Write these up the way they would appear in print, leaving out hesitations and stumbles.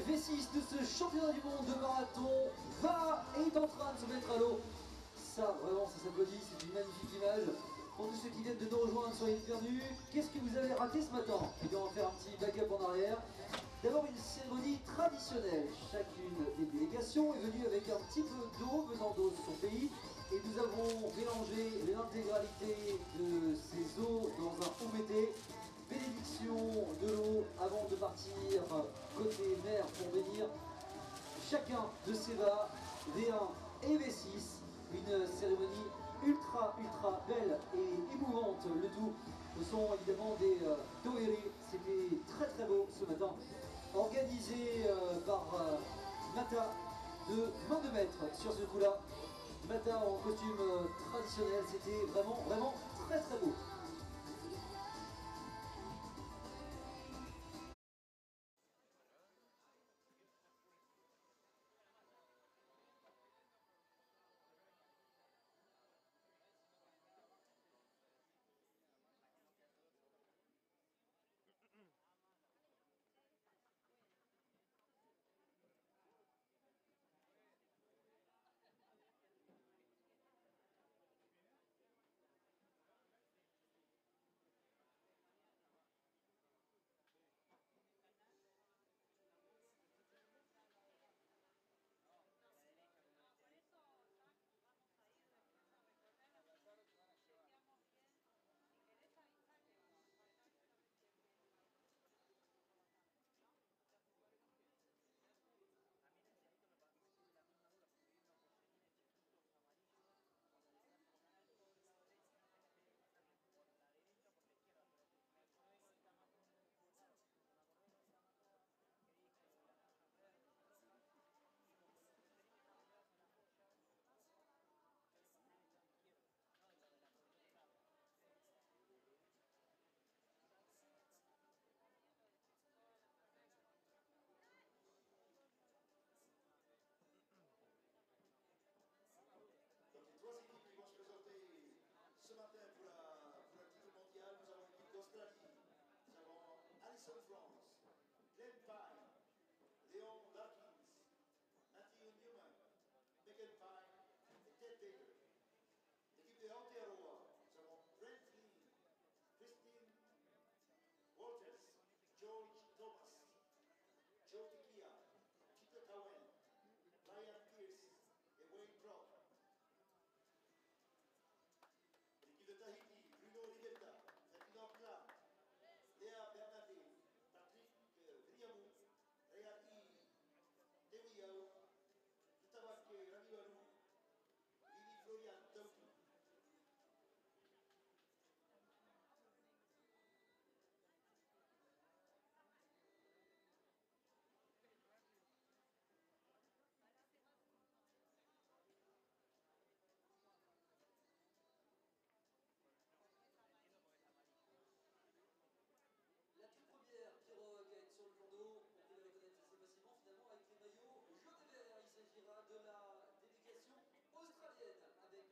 V6 de ce championnat du monde de marathon est en train de se mettre à l'eau. Ça, vraiment, ça s'applaudit, c'est une magnifique image. Pour tous ceux qui viennent de nous rejoindre, soyez les bienvenus. Qu'est-ce que vous avez raté ce matin? Eh bien, on va faire un petit backup en arrière. D'abord, une cérémonie traditionnelle. Chacune des délégations est venue avec un petit peu d'eau venant de son pays. Et nous avons mélangé l'intégralité de ces eaux dans un OBT. Bénédiction de l'eau avant de partir côté mer pour bénir chacun de ces bas, V1 et V6. Une cérémonie ultra belle et émouvante. Le tout, ce sont évidemment des Toheri. C'était très beau ce matin. Organisé par Mata de main de maître sur ce coup-là. Mata en costume traditionnel. C'était vraiment très beau. Donc les trois équipes qui vont se présenter ce matin pour la titre mondial, nous avons l'équipe d'Australie, nous avons Alison France, Glenn Pine, Léon Larkins, Matthew Newman, Megan Pine et Ted Baker. L'équipe de Aotearoa, nous avons Brent Lee, Christine Walters, George Thomas, Joe Tikia, Peter Cowen, Brian Pierce et Wayne Brock. L'équipe de Tahiti, Bruno Rivetta, Ferdinand Klan, Léa Bernadé, Patrick Vriamou, Réati Dewiao, Tutawake Ramiwaru, Lili Florian Tautu. La toute première pirogue est sur le plan d'eau, on peut la reconnaître assez facilement finalement avec les maillots jaune et vert. Il s'agira de la délégation australienne avec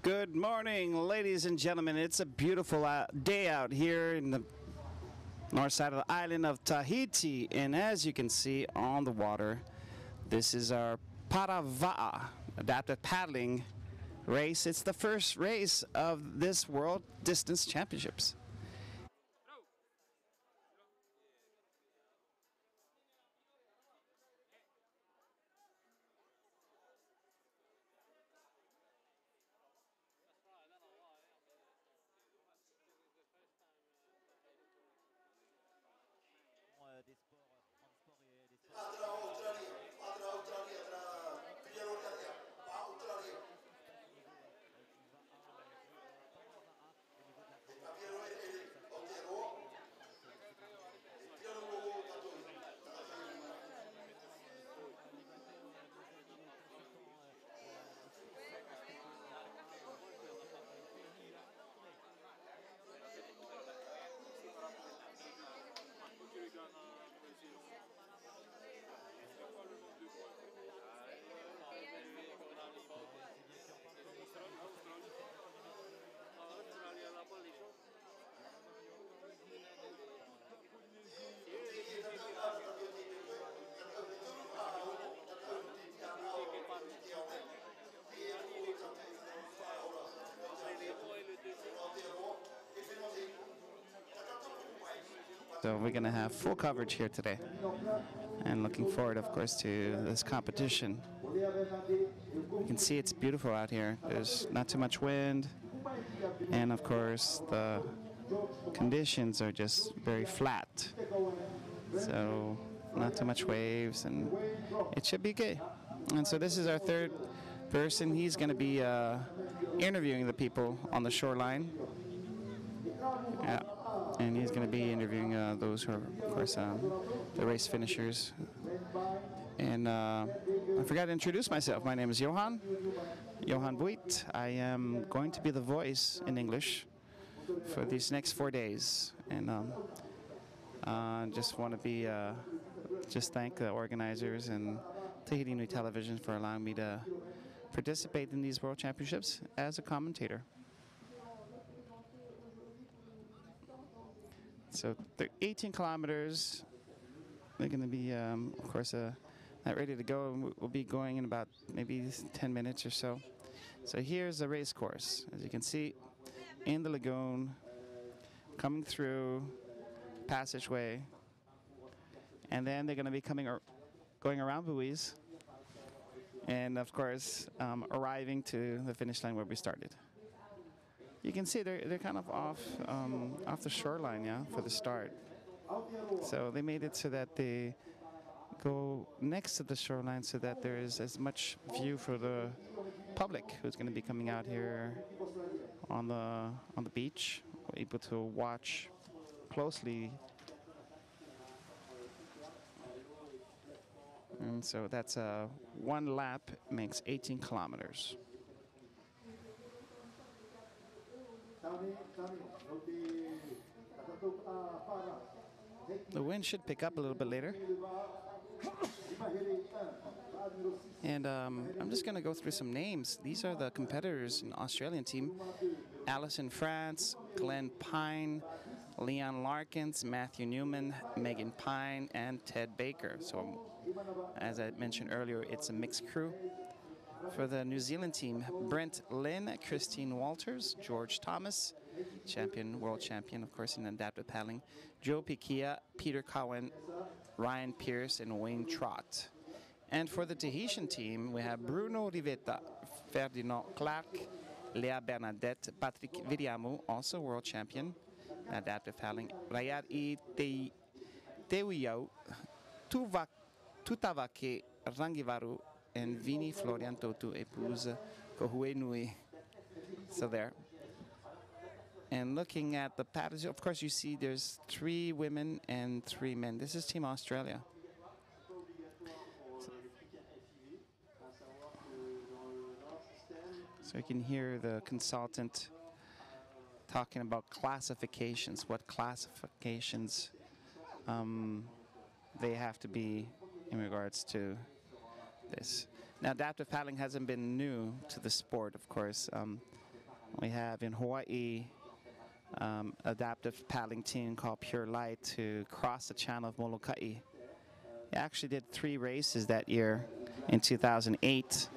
Good morning, ladies and gentlemen. It's a beautiful day out here in the north side of the island of Tahiti. And as you can see on the water, this is our Parava'a adaptive paddling race. It's the first race of this World Distance Championships. So we're going to have full coverage here today. And looking forward, of course, to this competition. You can see it's beautiful out here. There's not too much wind. And, of course, the conditions are just very flat. So not too much waves, and it should be good. And so this is our third person. He's going to be interviewing the people on the shoreline. Yeah. And he's going to be interviewing those who are, of course, the race finishers. And I forgot to introduce myself. My name is Johan Buit. I am going to be the voice in English for these next 4 days. And just want to be, just thank the organizers and Tahiti Nui Television for allowing me to participate in these World Championships as a commentator. So 18 kilometers. They're going to be, of course, not ready to go. And we'll be going in about maybe 10 minutes or so. So here's the race course. As you can see, in the lagoon, coming through passageway. And then they're going to be going around buoys. And, of course, arriving to the finish line where we started. You can see they're kind of off the shoreline, yeah, for the start. So they made it so that they go next to the shoreline so that there is as much view for the public who's going to be coming out here on the beach, able to watch closely. And so that's one lap makes 18 kilometers. The wind should pick up a little bit later. And I'm just going to go through some names. These are the competitors in the Australian team. Alison France, Glenn Pine, Leon Larkins, Matthew Newman, Megan Pine, and Ted Baker. So as I mentioned earlier, it's a mixed crew. For the New Zealand team, Brent Lynn, Christine Walters, George Thomas, world champion, of course, in adaptive paddling, Joe Piquia, Peter Cowan, Ryan Pierce, and Wayne Trott. And for the Tahitian team, we have Bruno Rivetta, Ferdinand Clark, Lea Bernadette, Patrick Viriamu, also world champion in adaptive paddling, Rayad I Teuiau, Tutavake Rangivaru, and Vini Florian Totu Epouze Kohue Nui. So there. And looking at the paddles, of course, you see there's 3 women and 3 men. This is Team Australia. So you can hear the consultant talking about classifications, what classifications they have to be in regards to this. Now, adaptive paddling hasn't been new to the sport, of course. we have in Hawaii adaptive paddling team called Pure Light to cross the channel of Molokai. He actually did 3 races that year in 2008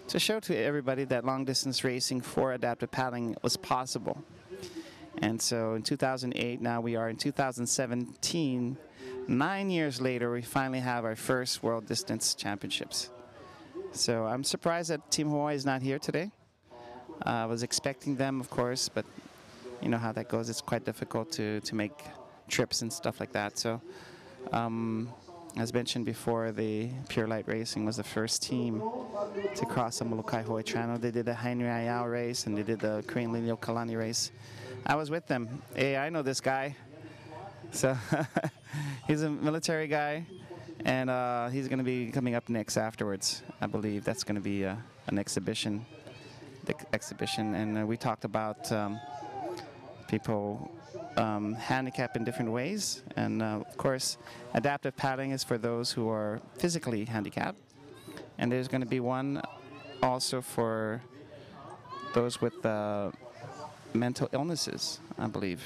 to show to everybody that long distance racing for adaptive paddling was possible. And so in 2008, now we are in 2017, 9 years later, we finally have our first World Distance Championships. So I'm surprised that Team Hawaii is not here today. I was expecting them, of course, but you know how that goes. It's quite difficult to make trips and stuff like that. So as mentioned before, the Pure Light Racing was the first team to cross the Molokai Hawaii Channel. They did the Henry Ayao race and they did the Korean Lilio Kalani race. I was with them. Hey, I know this guy. So he's a military guy, and he's going to be coming up next afterwards. I believe that's going to be an exhibition. And we talked about people handicapped in different ways, and of course adaptive paddling is for those who are physically handicapped, and there's going to be one also for those with mental illnesses, I believe.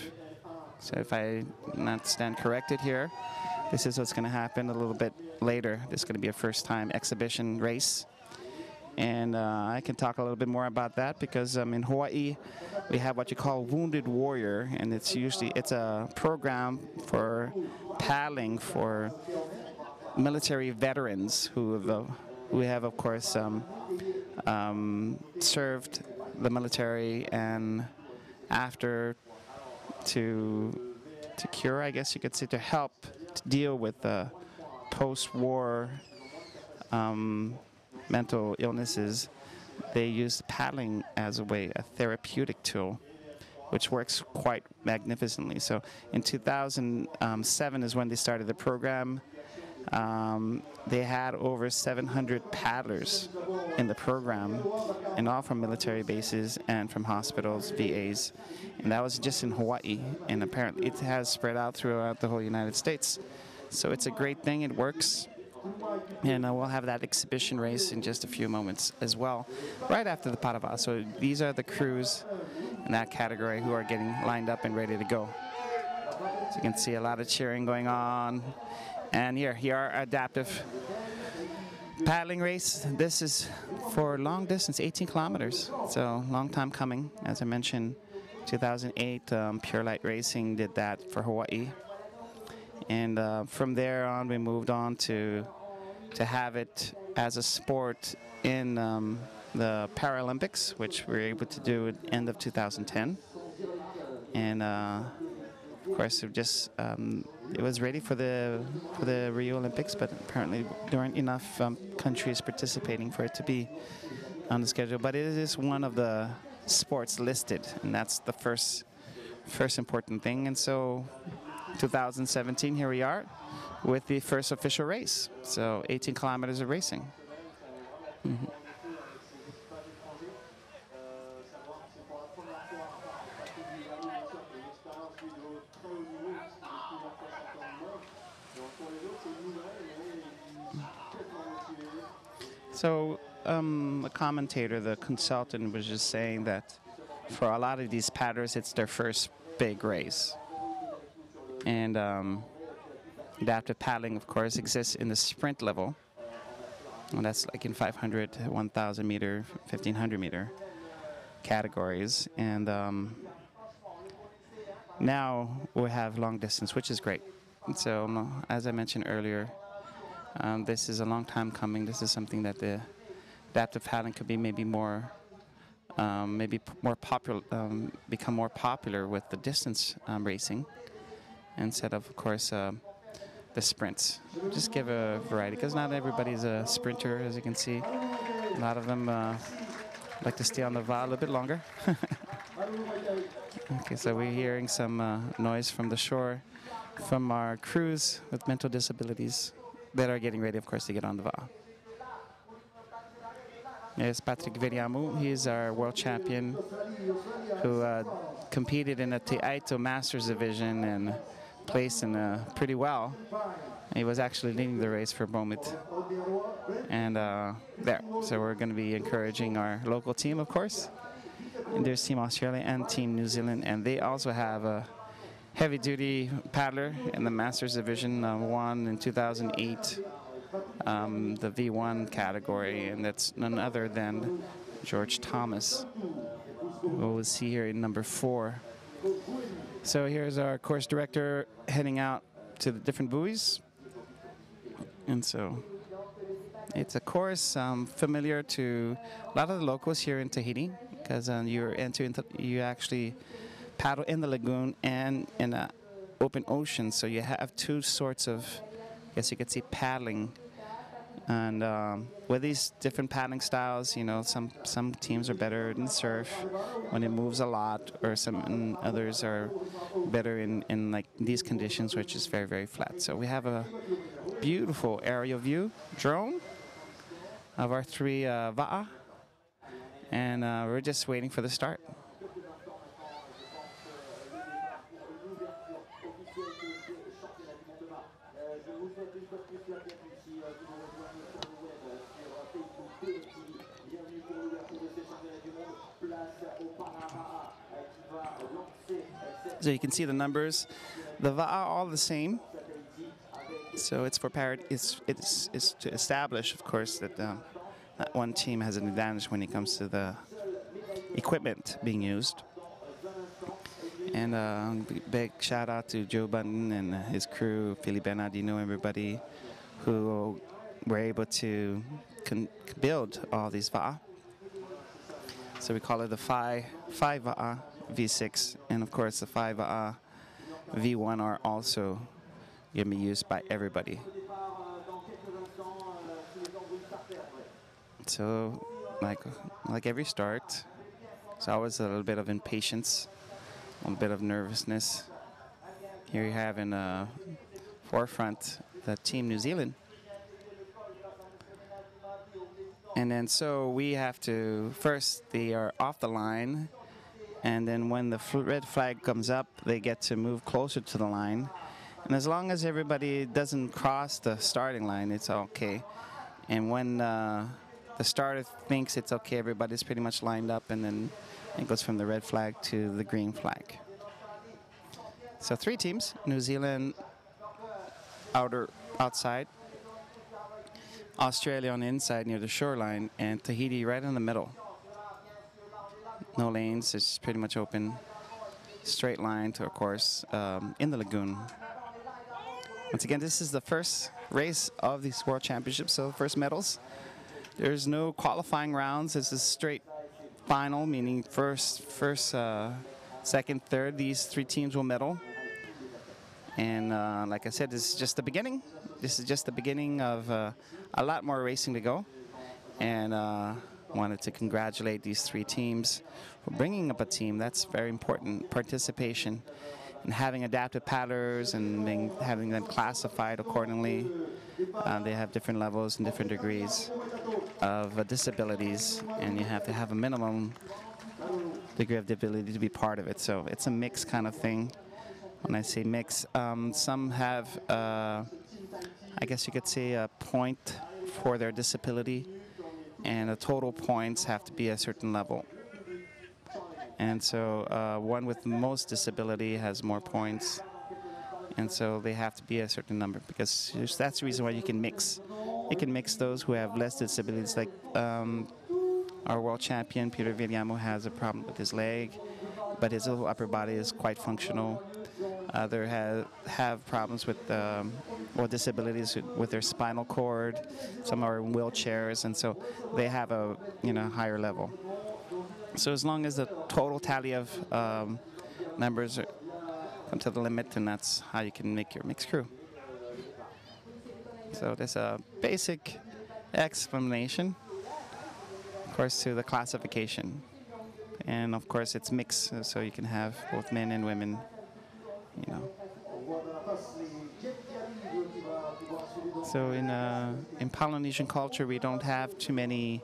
So if I not stand corrected here, this is what's going to happen a little bit later. This is going to be a first-time exhibition race. And I can talk a little bit more about that because in Hawaii we have what you call Wounded Warrior, and it's a program for paddling for military veterans who have of course served the military, and after to cure, I guess you could say, to help to deal with the post-war mental illnesses, they use paddling as a therapeutic tool, which works quite magnificently. So in 2007 is when they started the program. They had over 700 paddlers in the program, and all from military bases and from hospitals, VAs, and that was just in Hawaii, and apparently it has spread out throughout the whole United States. So it's a great thing, it works. And we'll have that exhibition race in just a few moments as well, right after the Parava. So these are the crews in that category who are getting lined up and ready to go. So you can see a lot of cheering going on. And here our adaptive paddling race. This is for long distance, 18 kilometers. So long time coming. As I mentioned, 2008, Pure Light Racing did that for Hawaii. And from there on, we moved on to have it as a sport in the Paralympics, which we were able to do at the end of 2010. And of course, it was ready for the Rio Olympics, but apparently there weren't enough countries participating for it to be on the schedule. But it is one of the sports listed, and that's the first important thing. And so 2017, here we are with the first official race. So 18 kilometers of racing. Mm-hmm. So the commentator, the consultant, was just saying that for a lot of these paddlers, it's their first big race. And adaptive paddling, of course, exists in the sprint level. And that's like in 500, 1,000 meter, 1,500 meter categories. And now we have long distance, which is great. And so, as I mentioned earlier, this is a long time coming. This is something that the adaptive paddling could be maybe more popular, become more popular with the distance racing, instead of course, the sprints. Just give a variety, because not everybody's a sprinter, as you can see. A lot of them like to stay on the va a little bit longer. Okay, so we're hearing some noise from the shore, from our crews with mental disabilities that are getting ready, of course, to get on the va. There's Patrick Veriamu. He's our world champion who competed in the Te Aito Masters Division and placed in pretty well. He was actually leading the race for a moment. And there, so we're going to be encouraging our local team, of course. And there's Team Australia and Team New Zealand, and they also have a heavy-duty paddler in the Masters Division, won in 2008 the V1 category, and that's none other than George Thomas, who we'll see here in number 4. So here's our course director heading out to the different buoys. And so it's a course familiar to a lot of the locals here in Tahiti, because you actually paddle in the lagoon and in an open ocean. So you have two sorts of, I guess you could say, paddling. And with these different paddling styles, you know, some teams are better in surf when it moves a lot, or some others are better in like these conditions, which is very, very flat. So we have a beautiful aerial view drone of our 3 va'a, and we're just waiting for the start. So you can see the numbers. The va'a are all the same. So it's for parity. It's to establish, of course, that that one team has an advantage when it comes to the equipment being used. And big shout out to Joe Button and his crew, Philly Bernardino, everybody who were able to build all these va'a. So we call it the 5 va'a V6, and of course the 5 va'a V1 are also going to be used by everybody. So like every start, there's always a little bit of impatience, a little bit of nervousness. Here you have in forefront the Team New Zealand. And then so we have to, first they are off the line, and then when the red flag comes up, they get to move closer to the line. And as long as everybody doesn't cross the starting line, it's okay. And when the starter thinks it's okay, everybody's pretty much lined up, and then it goes from the red flag to the green flag. So 3 teams, New Zealand outside, Australia on the inside near the shoreline, and Tahiti right in the middle. No lanes, it's pretty much open, straight line to a course in the lagoon. Once again, this is the first race of these World Championships, so first medals. There's no qualifying rounds. This is straight final, meaning first, second, third. These 3 teams will medal. And like I said, this is just the beginning. This is just the beginning of a lot more racing to go. And wanted to congratulate these 3 teams for bringing up a team. That's very important, participation, and having adaptive paddlers and having them classified accordingly. They have different levels and different degrees of disabilities, and you have to have a minimum degree of disability to be part of it. So it's a mixed kind of thing. When I say mix, some have, I guess you could say, a point for their disability, and the total points have to be a certain level. And so one with the most disability has more points, and so they have to be a certain number, because that's the reason why you can mix. You can mix those who have less disabilities, like our world champion, Peter Viliamo, has a problem with his leg, but his little upper body is quite functional. Other have problems with or disabilities with their spinal cord. Some are in wheelchairs, and so they have a higher level. So as long as the total tally of numbers come to the limit, then that's how you can make your mixed crew. So there's a basic explanation, of course, to the classification, and of course it's mixed, so you can have both men and women. So in Polynesian culture, we don't have too many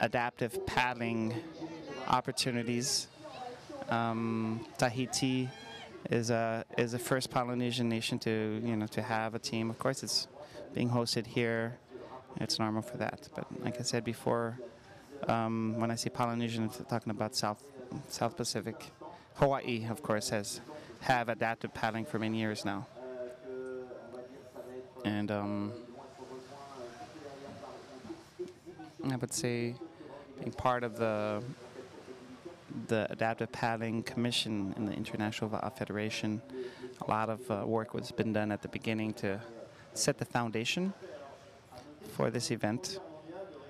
adaptive paddling opportunities. Tahiti is the first Polynesian nation to have a team. Of course, it's being hosted here. It's normal for that. But like I said before, When I say Polynesian, I'm talking about South Pacific. Hawaii, of course, have adapted paddling for many years now. And I would say being part of the Adaptive Paddling Commission in the International Va'a Federation, a lot of work was been done at the beginning to set the foundation for this event,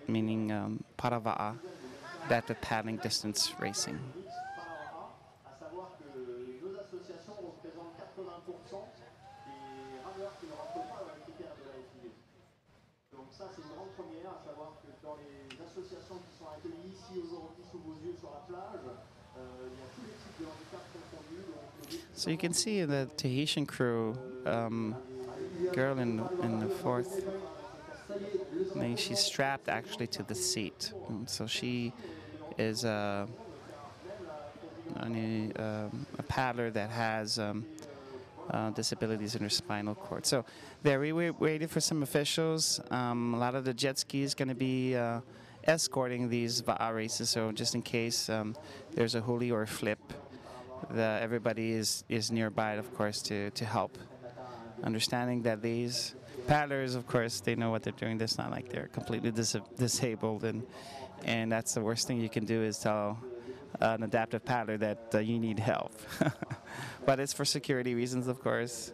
meaning para va'a, adaptive paddling distance racing. So you can see the Tahitian crew, girl in the fourth, she's strapped actually to the seat. So she is a paddler that has disabilities in her spinal cord. So there we waited for some officials. A lot of the jet skis going to be escorting these va'a races, so just in case there's a huli or a flip, everybody is nearby, of course, to help. Understanding that these paddlers, of course, they know what they're doing. It's not like they're completely disabled, and that's the worst thing you can do is tell an adaptive paddler that you need help. But it's for security reasons, of course.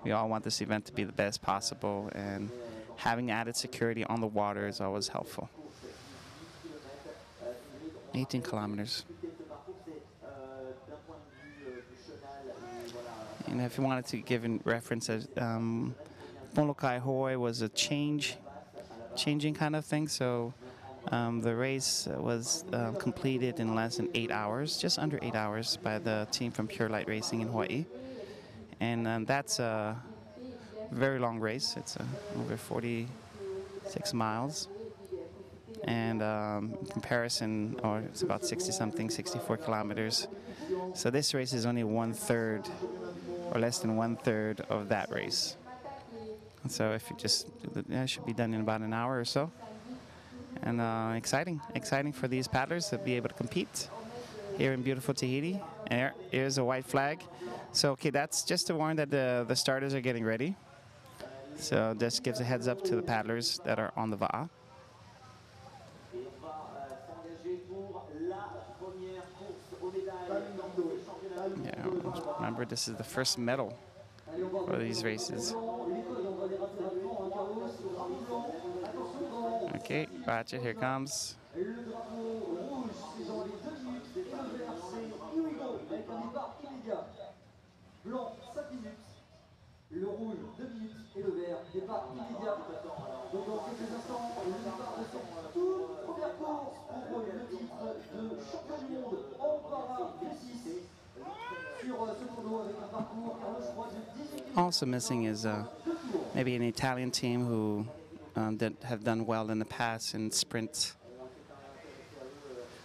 We all want this event to be the best possible, and having added security on the water is always helpful. 18 kilometers. And if you wanted to give in reference, Molokai Hoi was a changing kind of thing. So the race was completed in less than 8 hours, just under 8 hours, by the team from Pure Light Racing in Hawaii. And that's a very long race. It's over 46 miles. And in comparison, it's about 60-something, 64 kilometers. So this race is only 1/3 or less than 1/3 of that race. And so if you it should be done in about an hour or so. And exciting for these paddlers to be able to compete here in beautiful Tahiti. And here's a white flag. So, okay, that's just to warn that the starters are getting ready. So this gives a heads up to the paddlers that are on the va'a. Yeah, remember, this is the first medal for these races. Okay, watch it, here comes. Le rouge 2 minutes et le vert départ immédiat. Donc dans quelques instants, le départ de cette toute première course pour le titre de champion du monde en para V6 sur ce tournoi avec un parcours je crois de 18 km. Also missing is maybe an Italian team who that have done well in the past in sprint.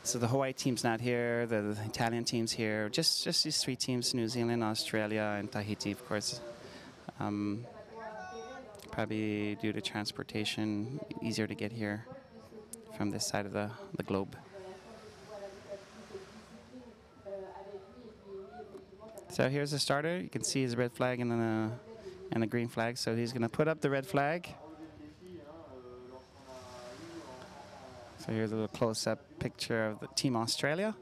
So the Hawaii team's not here, the Italian team's here. Just these 3 teams: New Zealand, Australia, and Tahiti, of course. Probably due to transportation, easier to get here from this side of the globe. So here's the starter. You can see his red flag and a green flag. So he's going to put up the red flag. So here's a little close-up picture of the Team Australia.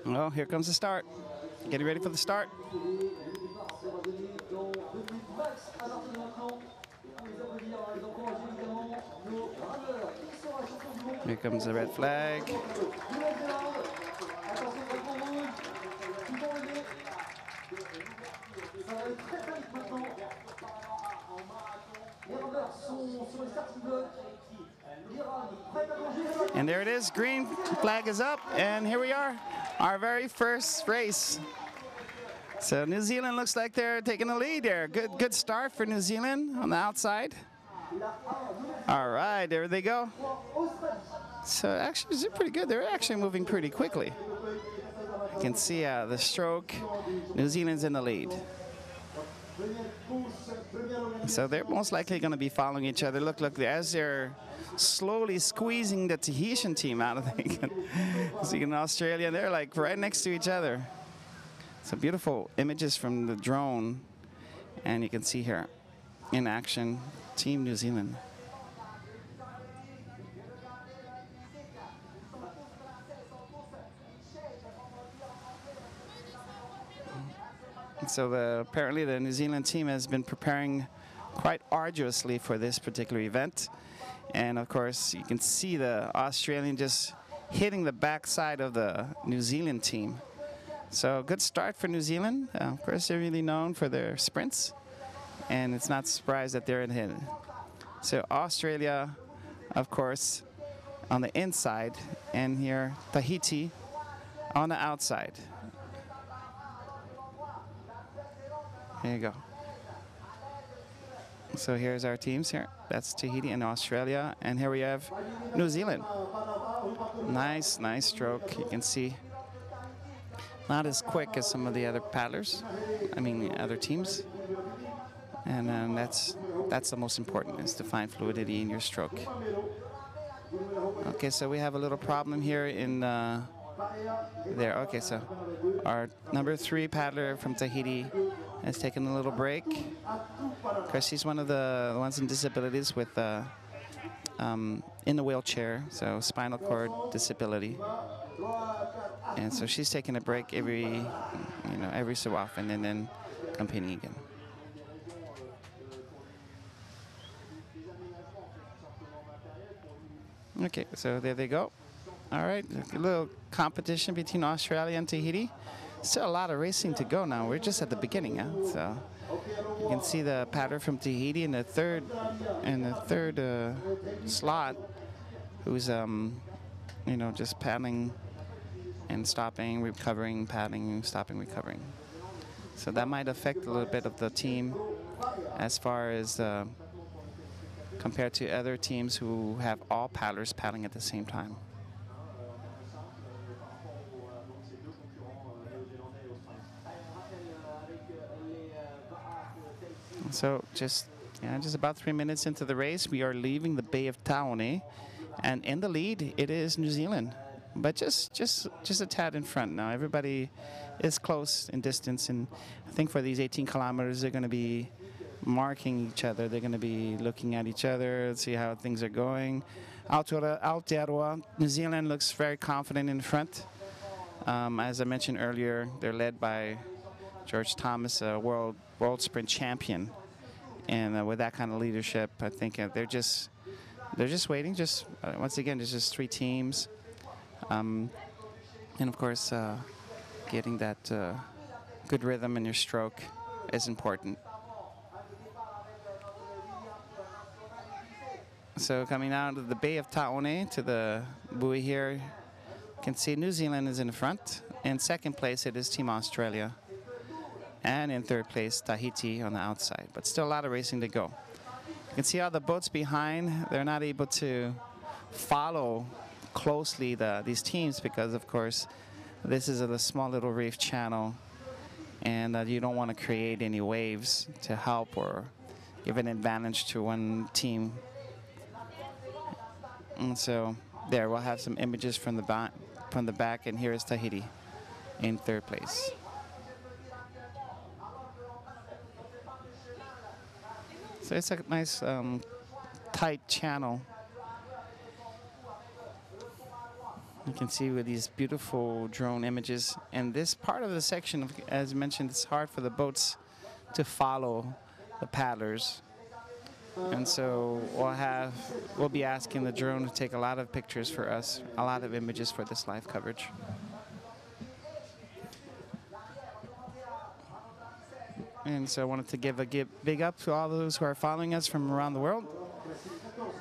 Well, here comes the start. Getting ready for the start. Here comes the red flag. And there it is, green flag is up, and here we are, our very first race. So New Zealand looks like they're taking the lead there. Good start for New Zealand on the outside. All right, there they go. So actually, they're pretty good. They're actually moving pretty quickly. You can see the stroke. New Zealand's in the lead. So they're most likely going to be following each other. Look, as they're slowly squeezing the Tahitian team out of the See in Australia, they're like right next to each other. Some beautiful images from the drone. And you can see here in action, Team New Zealand. So apparently the New Zealand team has been preparing quite arduously for this particular event. And of course, you can see the Australian just hitting the backside of the New Zealand team. So good start for New Zealand. Of course, they're really known for their sprints. And it's not a surprise that they're in hit. So Australia, of course, on the inside. And here, Tahiti on the outside. There you go. So here's our teams here. That's Tahiti and Australia. And here we have New Zealand. Nice stroke. You can see not as quick as some of the other paddlers. I mean, other teams. And that's the most important, is to find fluidity in your stroke. Okay, so we have a little problem here in there. Okay, so our number 3 paddler from Tahiti has taken a little break. Of course, she's one of the ones in disabilities with in the wheelchair, so spinal cord disability. And so she's taking a break every so often, and then competing again. Okay, so there they go. All right, a little competition between Australia and Tahiti. Still a lot of racing to go now. We're just at the beginning, huh? So you can see the paddler from Tahiti in the third slot, who's just paddling and stopping, recovering, paddling, stopping, recovering. So that might affect a little bit of the team as far as compared to other teams who have all paddlers paddling at the same time. So just about 3 minutes into the race, we are leaving the Bay of Taone, and in the lead it is New Zealand, but just a tad in front now. Everybody is close in distance, and I think for these 18 kilometers they're going to be marking each other. They're going to be looking at each other, see how things are going. Aotearoa, New Zealand looks very confident in front. As I mentioned earlier, they're led by George Thomas, a world sprint champion. And with that kind of leadership, I think they're just waiting. Once again, there's just 3 teams, and of course, getting that good rhythm in your stroke is important. So coming out of the Bay of Taone to the buoy here, you can see New Zealand is in the front. In second place, it is Team Australia. And in third place, Tahiti on the outside. But still a lot of racing to go. You can see all the boats behind. They're not able to follow closely these teams because, of course, this is a small little reef channel. And you don't want to create any waves to help or give an advantage to one team. And so there, we'll have some images from the back. And here is Tahiti in third place. So it's a nice tight channel. You can see with these beautiful drone images. And this part of the section, as mentioned, it's hard for the boats to follow the paddlers. And so we'll be asking the drone to take a lot of pictures for us, a lot of images for this live coverage. And so I wanted to give a big up to all those who are following us from around the world.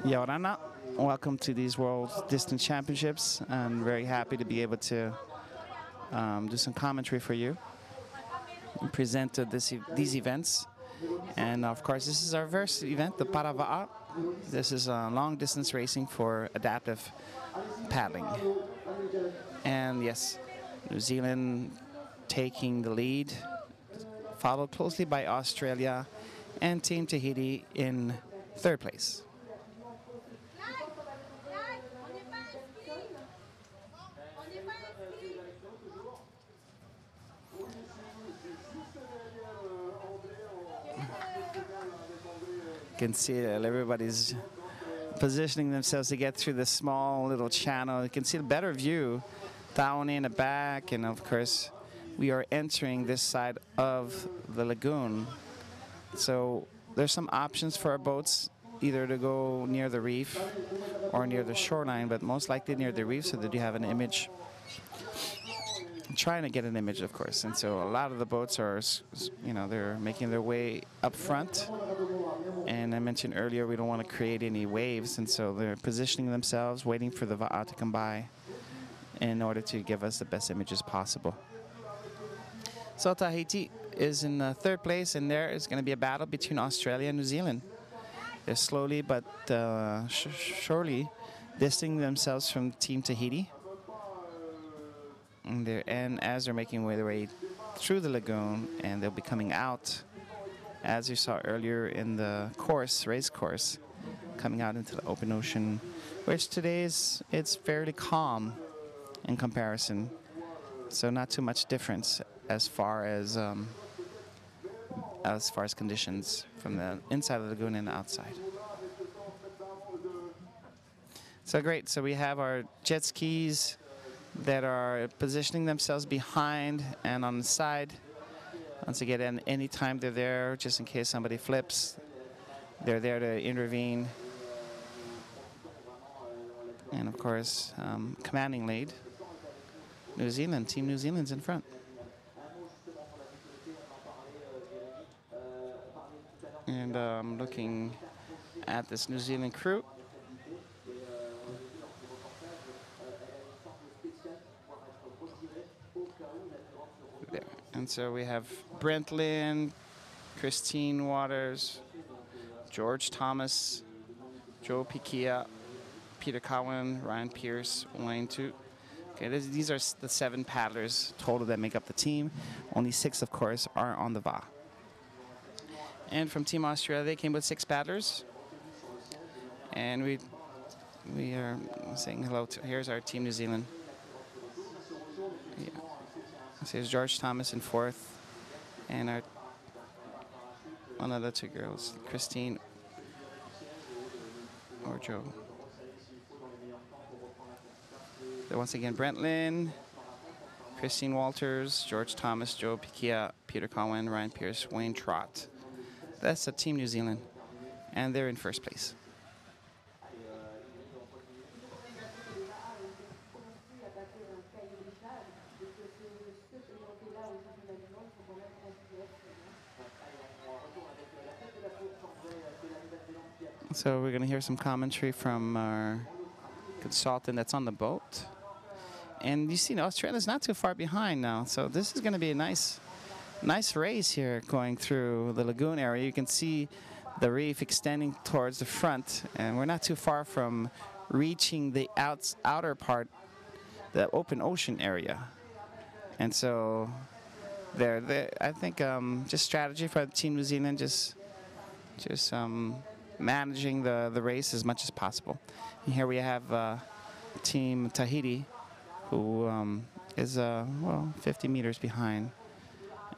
Yorana, welcome to these World Distance Championships. I'm very happy to be able to do some commentary for you and present these events. And of course, this is our first event, the Parava'a. This is long distance racing for adaptive paddling. And yes, New Zealand taking the lead, followed closely by Australia and Team Tahiti in third place. You can see that everybody's positioning themselves to get through this small little channel. You can see a better view down in the back, and of course we are entering this side of the lagoon. So there's some options for our boats, either to go near the reef or near the shoreline, but most likely near the reef so that you have an image. I'm trying to get an image, of course, and so a lot of the boats are, they're making their way up front. And I mentioned earlier we don't want to create any waves, and so they're positioning themselves, waiting for the va'a to come by in order to give us the best images possible. So Tahiti is in third place, and there is going to be a battle between Australia and New Zealand. They're slowly but surely distancing themselves from Team Tahiti. And as they're making their way through the lagoon, and they'll be coming out, as you saw earlier in the race course, coming out into the open ocean, which today it's fairly calm in comparison. So not too much difference as far as conditions from the inside of the lagoon and the outside. So great. So we have our jet skis that are positioning themselves behind and on the side. Once again, anytime they're there, just in case somebody flips, they're there to intervene. And of course, commanding lead, New Zealand. Team New Zealand's in front. And I'm looking at this New Zealand crew. There. And so we have Brent Lynn, Christine Waters, George Thomas, Joe Piquia, Peter Cowan, Ryan Pierce, Wayne Tu. Okay, these are the 7 paddlers total that make up the team. Only 6, of course, are on the VA. And from Team Australia, they came with 6 paddlers. And we are saying hello to, here's our Team New Zealand. Yeah. So here's George Thomas in 4th. And our one of the 2 girls, Christine or Joe. So once again, Brent Lynn, Christine Walters, George Thomas, Joe Piquia, Peter Cowan, Ryan Pierce, Wayne Trott. That's the Team New Zealand, and they're in first place. So we're going to hear some commentary from our consultant that's on the boat. And you see, Australia's not too far behind now, so this is going to be a nice race here going through the lagoon area. You can see the reef extending towards the front, and we're not too far from reaching the outer part, the open ocean area. And so I think just strategy for Team New Zealand, just managing the race as much as possible. And here we have Team Tahiti, who is 50 meters behind.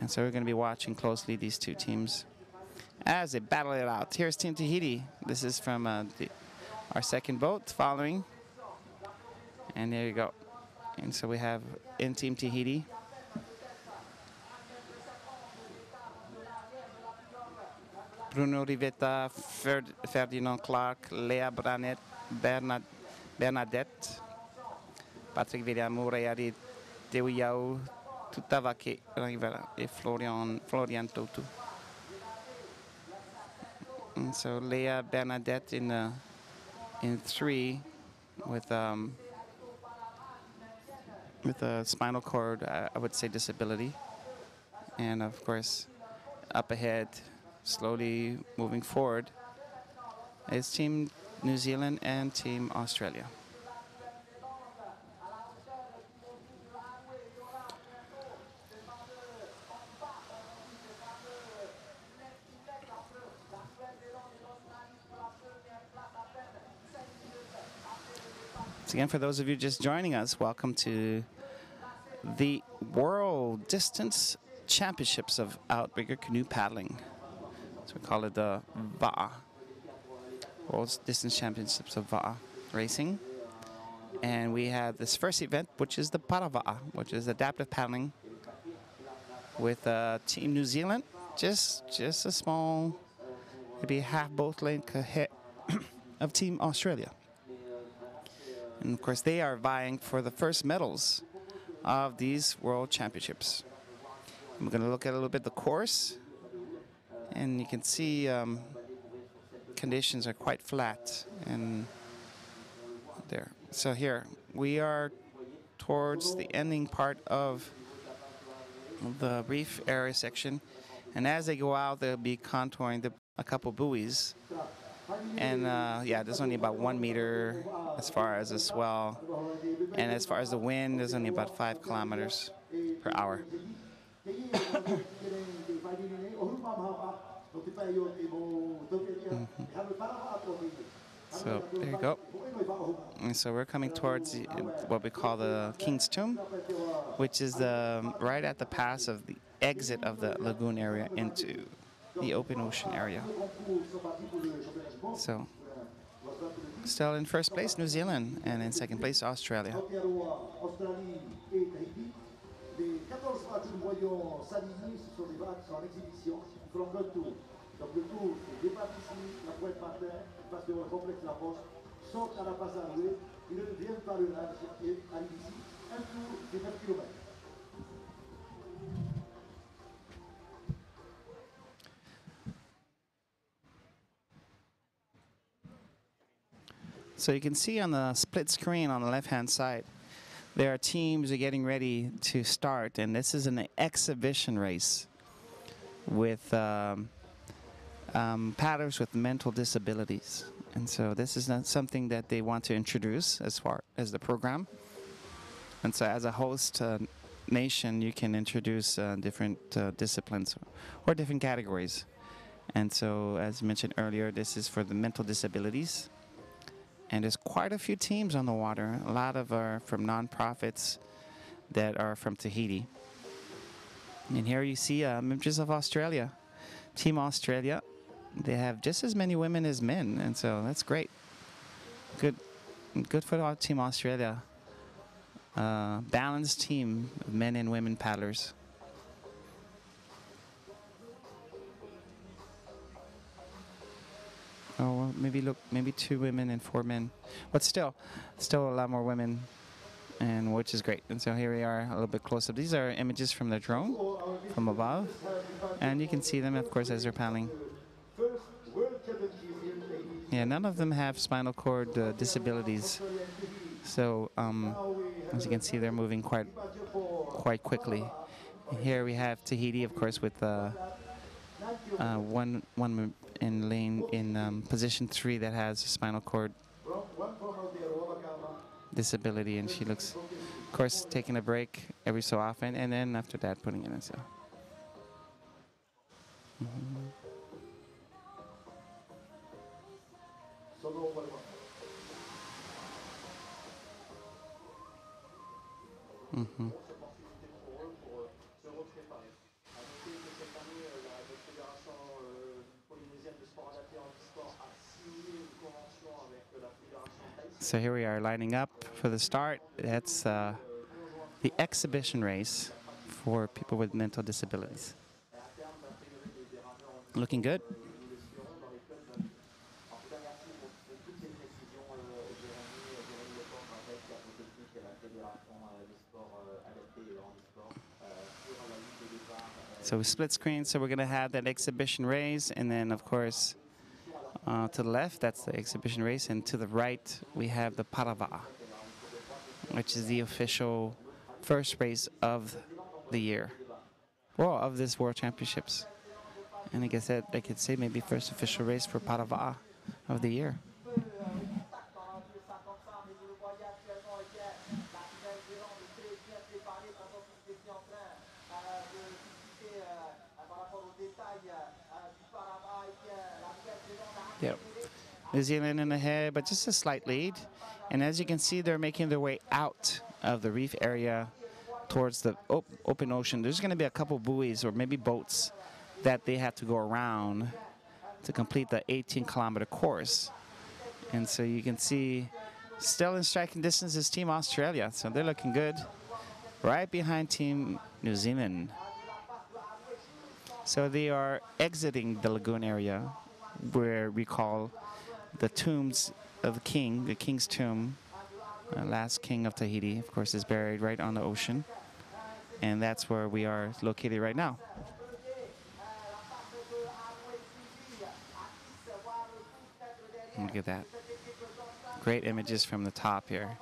And so we're going to be watching closely these 2 teams as they battle it out. Here's Team Tahiti. This is from our second boat following. And there you go. And so we have in Team Tahiti Bruno Rivetta, Ferdinand Clark, Léa Brannet, Bernadette, Patrick Villamou, Rayari Teuiao, Tutavake Rivera, et Florian Totu. And so Léa Bernadette in 3 with a spinal cord, I would say, disability. And of course, up ahead, slowly moving forward, is Team New Zealand and Team Australia. So again, for those of you just joining us, welcome to the World Distance Championships of Outrigger Canoe Paddling. So we call it the VAA, World Distance Championships of VAA Racing. And we have this first event, which is the Paravaa, which is adaptive paddling with Team New Zealand, just a small, maybe half boat length ahead of Team Australia. And of course, they are vying for the first medals of these World Championships. I'm going to look at a little bit the course, and you can see conditions are quite flat and there. So here we are towards the ending part of the reef area section, and as they go out, they'll be contouring a couple buoys. And yeah, there's only about 1 meter as far as the swell, and as far as the wind, there's only about 5 kilometers per hour. So there you go. And so we're coming towards what we call the King's Tomb, which is right at the pass of the exit of the lagoon area into the open ocean area. So still in first place, New Zealand, and in second place, Australia. So you can see on the split screen on the left-hand side, there are teams are getting ready to start, and this is an exhibition race with paddlers with mental disabilities. And so this is not something that they want to introduce as far as the program. And so as a host nation, you can introduce different disciplines or different categories. And so, as mentioned earlier, this is for the mental disabilities. And there's quite a few teams on the water. A lot of are from nonprofits that are from Tahiti. And here you see images of Australia. Team Australia, they have just as many women as men, and so that's great. Good for our Team Australia. Balanced team of men and women paddlers. Oh, well, maybe 2 women and 4 men, but still a lot more women, and which is great. And so here we are a little bit closer. These are images from the drone from above, and you can see them, of course, as they're paddling. Yeah, none of them have spinal cord disabilities, so as you can see, they're moving quite quickly. Here we have Tahiti, of course, with one in lane in position 3 that has a spinal cord disability, and she looks, of course, taking a break every so often, and then after that putting it in. So. So here we are lining up for the start. That's the exhibition race for people with mental disabilities. Looking good. So we split screen, so we're going to have that exhibition race, and then of course to the left, that's the exhibition race, and to the right, we have the Parava, which is the official first race of the year, or of this World Championships. And I guess that I could say maybe first official race for Parava of the year. Yep. New Zealand in ahead, but just a slight lead. And as you can see, they're making their way out of the reef area towards the open ocean. There's going to be a couple buoys or maybe boats that they have to go around to complete the 18-kilometer course. And so you can see still in striking distance is Team Australia. So they're looking good. Right behind Team New Zealand. So they are exiting the lagoon area where we call the tombs of the king, the king's tomb. Last king of Tahiti, of course, is buried right on the ocean. And that's where we are located right now. Look at that. Great images from the top here.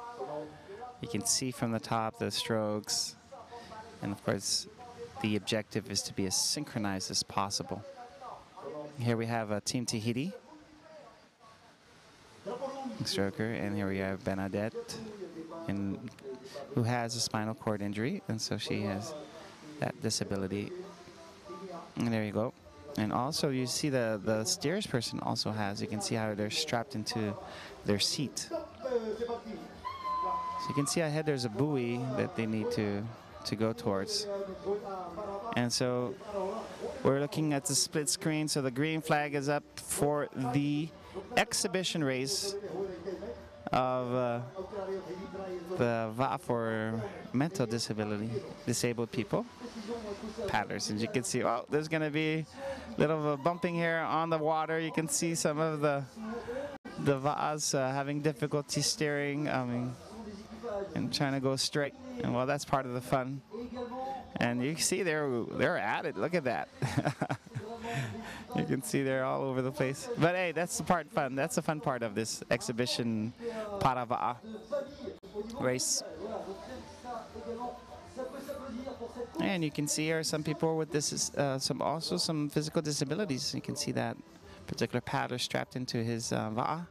You can see from the top the strokes. And of course, the objective is to be as synchronized as possible. Here we have Team Tahiti, stroker, and here we have Bernadette, who has a spinal cord injury, and so she has that disability. And there you go. And also you see the steers person also has, you can see how they're strapped into their seat. So you can see ahead there's a buoy that they need to go towards. And so we're looking at the split screen, so the green flag is up for the exhibition race of the VA for mental disability, disabled people, paddlers. And you can see, oh, there's going to be a little of a bumping here on the water. You can see some of the VAs having difficulty steering and trying to go straight. And well, that's part of the fun. And you see they're at it. Look at that. You can see they're all over the place. But hey, that's the part fun. That's the fun part of this exhibition Parava race. And you can see here some people with this some physical disabilities. You can see that particular paddler strapped into his va'a.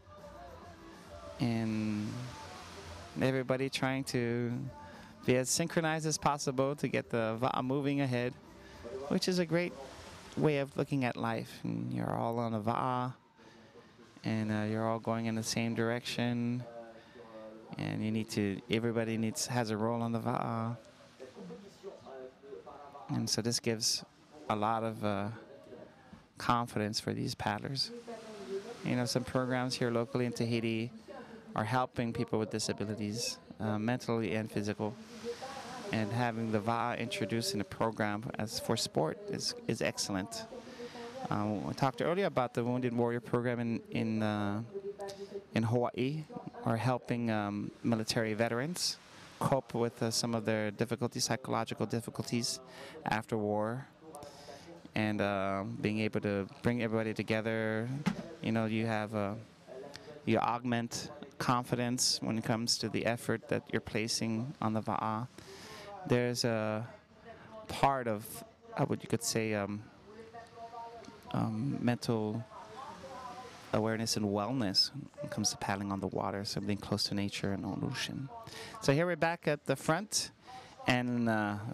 And everybody trying to be as synchronized as possible to get the va'a moving ahead, which is a great way of looking at life. And you're all on a va'a, and you're all going in the same direction, and everybody has a role on the va'a. And so this gives a lot of confidence for these paddlers. You know, some programs here locally in Tahiti are helping people with disabilities, mentally and physical. And having the VA introduced in the program as for sport is excellent. We talked earlier about the Wounded Warrior program in Hawaii, or helping military veterans cope with some of their psychological difficulties after war, and being able to bring everybody together. You know, you augment confidence when it comes to the effort that you're placing on the va'a. There's a part of what you could say mental awareness and wellness when it comes to paddling on the water, so being close to nature and on ocean. So here we're back at the front, and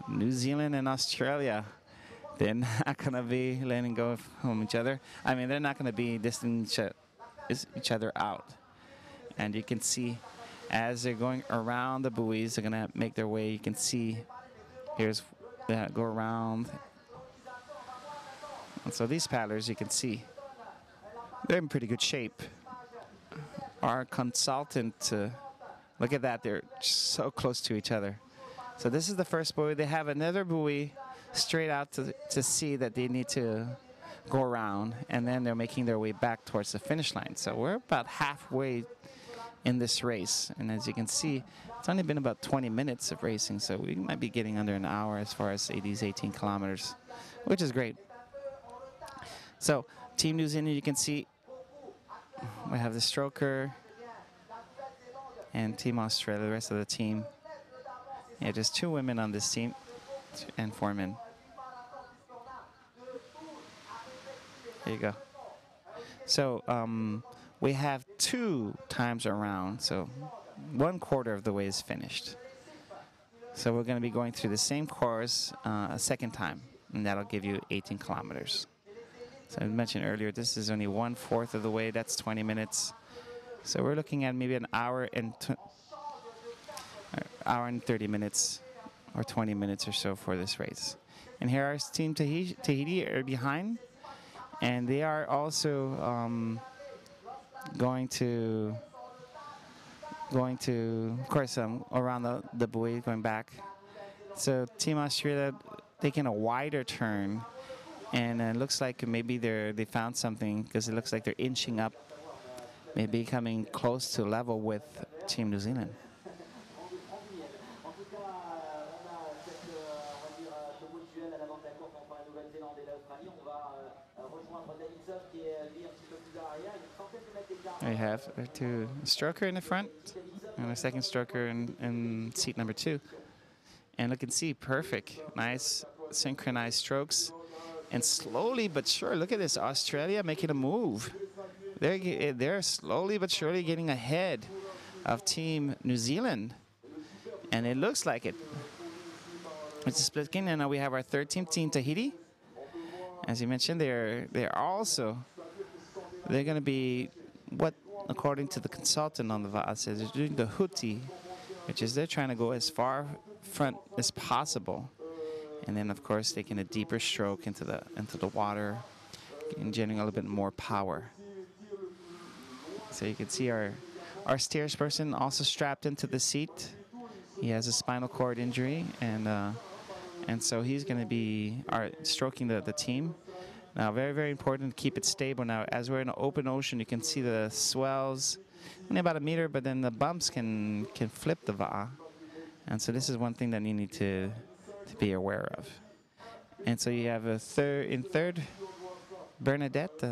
New Zealand and Australia, they're not going to be letting go from each other. I mean, they're not going to be distancing each other out. And you can see as they're going around the buoys, they're going to make their way. You can see, here's go around. And so these paddlers, you can see, they're in pretty good shape. Our consultant, look at that, they're so close to each other. So this is the first buoy. They have another buoy straight out to see that they need to go around, and then they're making their way back towards the finish line. So we're about halfway in this race. And as you can see, it's only been about 20 minutes of racing, so we might be getting under an hour as far as these 18 kilometers, which is great. So Team New Zealand, you can see we have the stroker and Team Australia, the rest of the team. Yeah, just 2 women on this team and 4 men. There you go. So we have 2 times around, so 1/4 of the way is finished. So we're going to be going through the same course a second time, and that'll give you 18 kilometers. So I mentioned earlier, this is only 1/4 of the way. That's 20 minutes. So we're looking at maybe an hour and 30 minutes or 20 minutes or so for this race. And here our Team Tahiti are behind, and they are also going to, of course, around the buoy, going back. So Team Australia taking a wider turn, and it looks like maybe they found something, because it looks like they're inching up, maybe coming close to level with Team New Zealand. We have our 2 stroker in the front and a second stroker in seat number 2. And look and see, perfect, nice synchronized strokes. And slowly but sure, look at this, Australia making a move. They're slowly but surely getting ahead of Team New Zealand. And it looks like it. It's a split skin, and now we have our 3rd team, Team Tahiti. As you mentioned, they're going to be what, according to the consultant on the VA, says they're doing the huti, which is they're trying to go as far front as possible, and then of course taking a deeper stroke into the water and generating a little bit more power. So you can see our steersperson also strapped into the seat. He has a spinal cord injury, and so he's going to be stroking the team. Now, very, very important to keep it stable. Now, as we're in an open ocean, you can see the swells, only about 1 meter, but then the bumps can flip the VA. And so this is one thing that you need to be aware of. And so you have in third, Bernadette,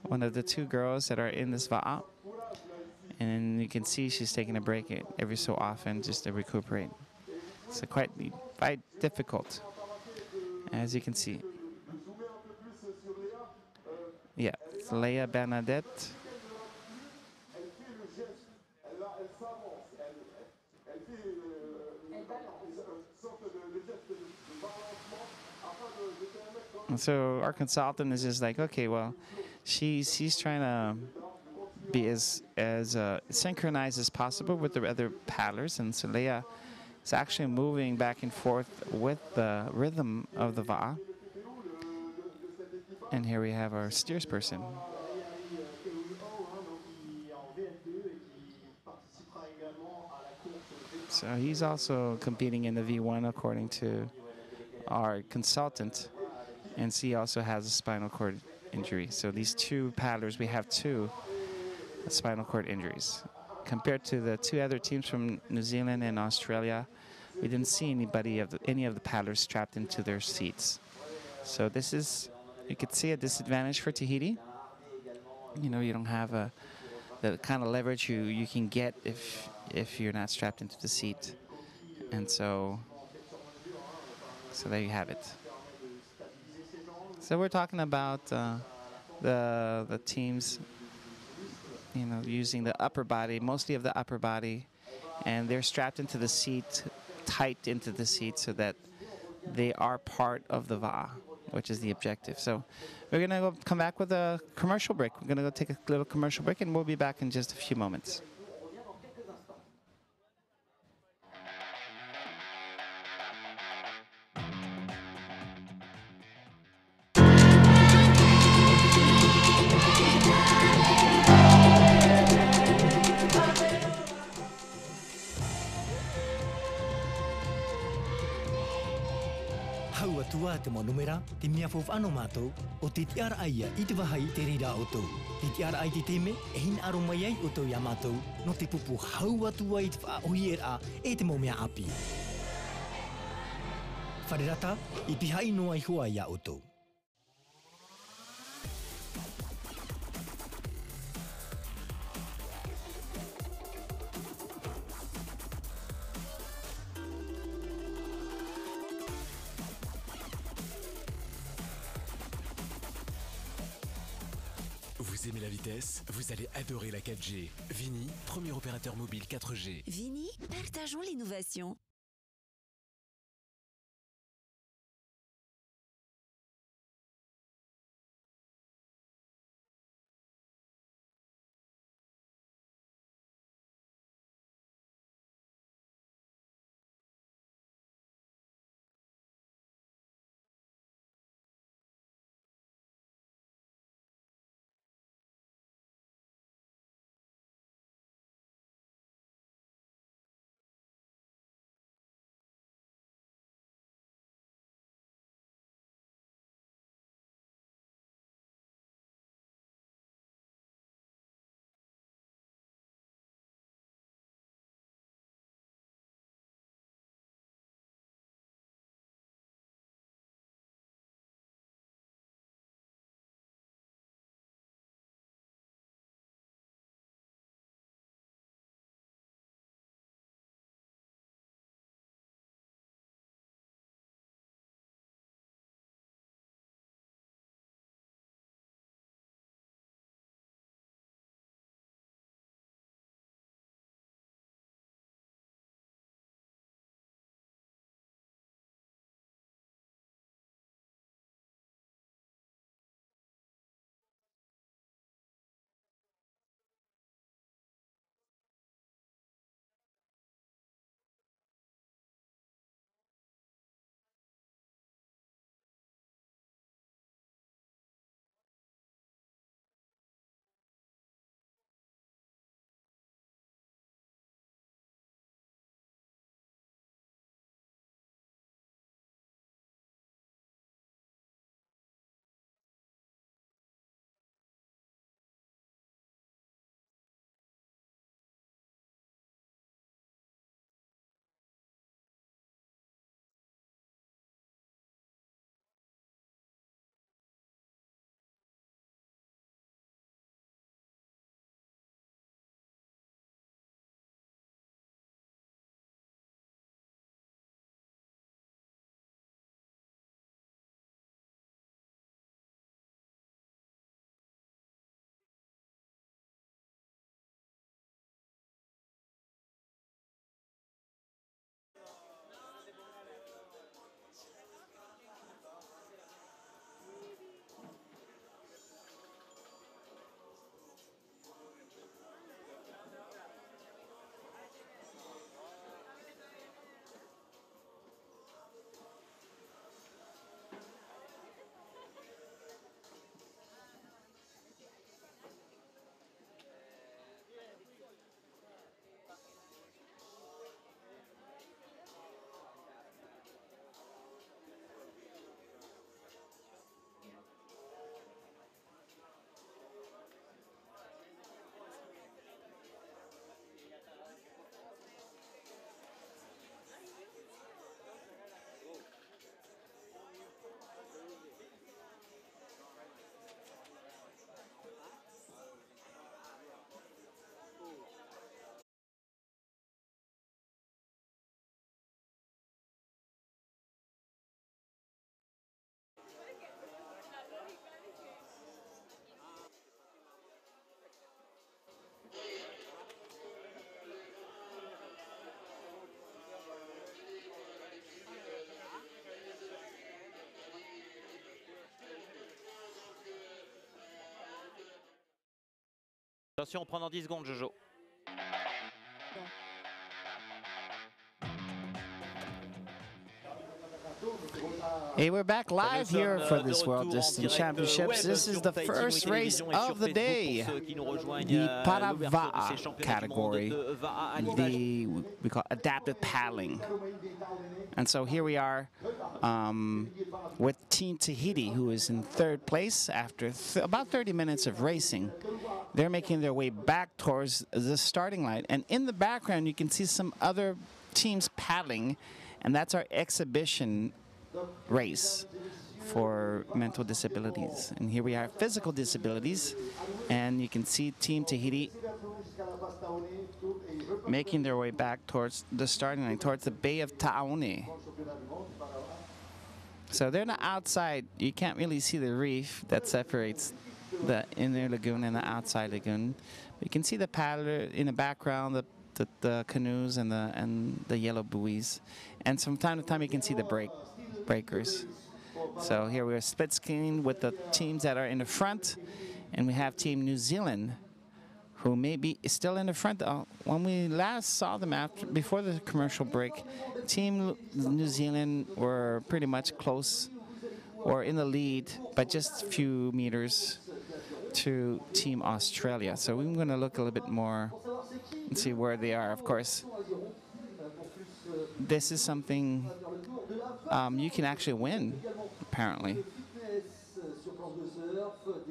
one of the 2 girls that are in this VA. And you can see she's taking a break every so often just to recuperate. So quite difficult, as you can see. Yeah, it's Leia Bernadette. And so our consultant is just like, okay, well, she's trying to be as synchronized as possible with the other paddlers, and so Leia is actually moving back and forth with the rhythm of the VA. And here we have our steersperson. So he's also competing in the V1 according to our consultant, and he also has a spinal cord injury. So these 2 paddlers, we have 2 spinal cord injuries. Compared to the 2 other teams from New Zealand and Australia, we didn't see any of the paddlers strapped into their seats. So this is, you could see, a disadvantage for Tahiti. You know, you don't have the kind of leverage you can get if you're not strapped into the seat. And so there you have it. So we're talking about the teams, you know, using the upper body, mostly of the upper body, and they're strapped into the seat, tight into the seat, so that they are part of the VA, which is the objective. So we're going to come back with a commercial break. We're going to go take a little commercial break, and we'll be back in just a few moments. te mo numera te mea fof ano mātou o te tiara aia i te wahai te rira o tau. Te tiara ai te teme e hin aro mai ai o tau ia mātou no te pupu hau atu ai te whaohi a e te mo mea api. Wharerata i pihai noa i hoa ia o tau. Vous aimez la vitesse? Vous allez adorer la 4G. Vini, premier opérateur mobile 4G. Vini, partageons l'innovation. Attention, on prend dans 10 secondes, Jojo. Hey, we're back live here for this World Distance Championships. This is the first race of the day, the Parava category, we call adaptive paddling. And so here we are with Team Tahiti, who is in third place after about 30 minutes of racing. They're making their way back towards the starting line. And in the background, you can see some other teams paddling, and that's our exhibition race for mental disabilities. And here we are, physical disabilities, and you can see Team Tahiti making their way back towards the starting line, towards the Bay of Taone. So they're on the outside. You can't really see the reef that separates the inner lagoon and the outside lagoon. You can see the paddler in the background, the canoes and the yellow buoys. And from time to time you can see the breakers. So here we're split screen with the teams that are in the front, and we have Team New Zealand, who may be still in the front. When we last saw them before the commercial break, Team New Zealand were pretty much close or in the lead by just a few meters to Team Australia. So we're going to look a little bit more and see where they are. Of course, this is something you can actually win, apparently.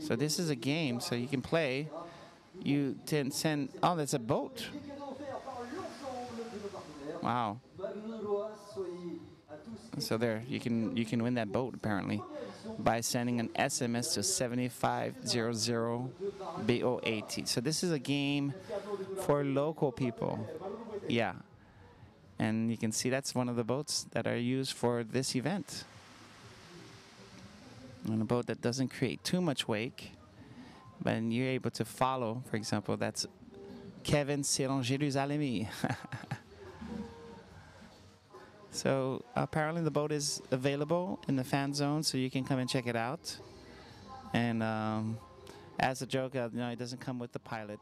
So this is a game, so you can play. You can send, oh, that's a boat. Wow. So there, you can win that boat, apparently, by sending an SMS to 7500 BOAT. So this is a game for local people. Yeah. And you can see that's one of the boats that are used for this event. And a boat that doesn't create too much wake, but you're able to follow. For example, that's Kevin Jérusalemi. So apparently the boat is available in the fan zone, so you can come and check it out. And as a joke, no, it doesn't come with the pilot.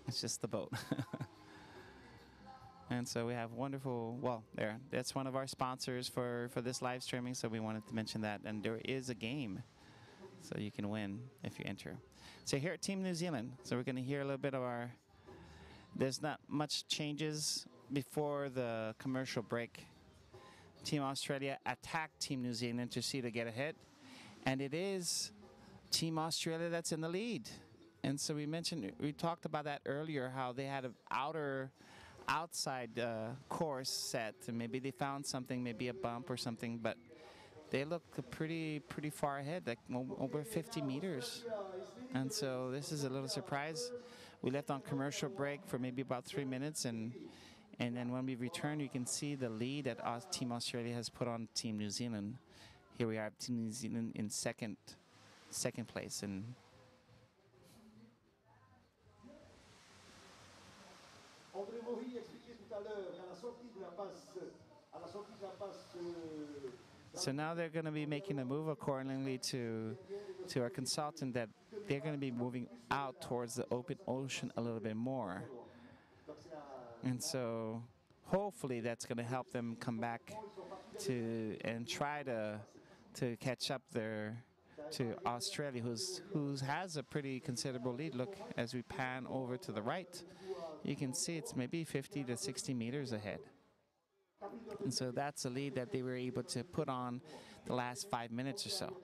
It's just the boat. And so we have wonderful, well, that's one of our sponsors for this live streaming, so we wanted to mention that. And there is a game, so you can win if you enter. So here at Team New Zealand, so we're going to hear a little bit of there's not much changes before the commercial break. Team Australia attacked Team New Zealand to see to get ahead. And it is Team Australia that's in the lead. And so we talked about that earlier, how they had an outside course set, and maybe they found something, maybe a bump or something, but they look pretty far ahead, like over 50 meters. And so this is a little surprise. We left on commercial break for maybe about 3 minutes, and then when we return, you can see the lead that Team Australia has put on Team New Zealand. Here we are, Team New Zealand in second place. And so now they're going to be making a move accordingly to our consultant that they're going to be moving out towards the open ocean a little bit more. And so hopefully that's going to help them come back and try to catch up there to Australia, who has a pretty considerable lead. Look, as we pan over to the right, you can see it's maybe 50 to 60 meters ahead. And so that's a lead that they were able to put on the last 5 minutes or so.